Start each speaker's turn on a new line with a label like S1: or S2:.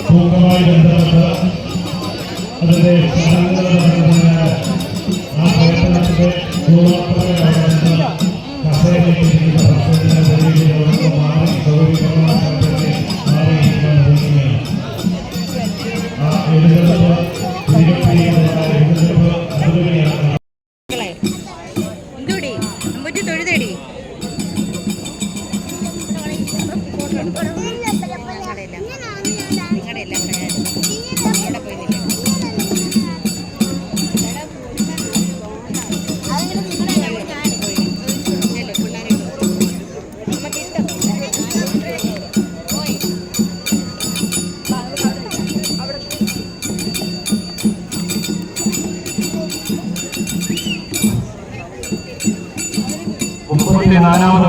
S1: പൂക്കമായി ബന്ധപ്പെട്ട് അതിന്റെ ആ പ്രവർത്തനത്തിന്റെ പൂർണ്ണമായ കസേരയിലിരിക്കുന്ന ഭക്ഷണത്തിന്റെ മുറിയിലേക്ക് മാറി സൗകര്യപ്രദമായ മാറിയിരിക്കാൻ പോകുകയാണ്. ആ എഴുതെടുപ്പ് എഴുതെടുപ്പ് അതുവരെയാണ്. നാലാമത്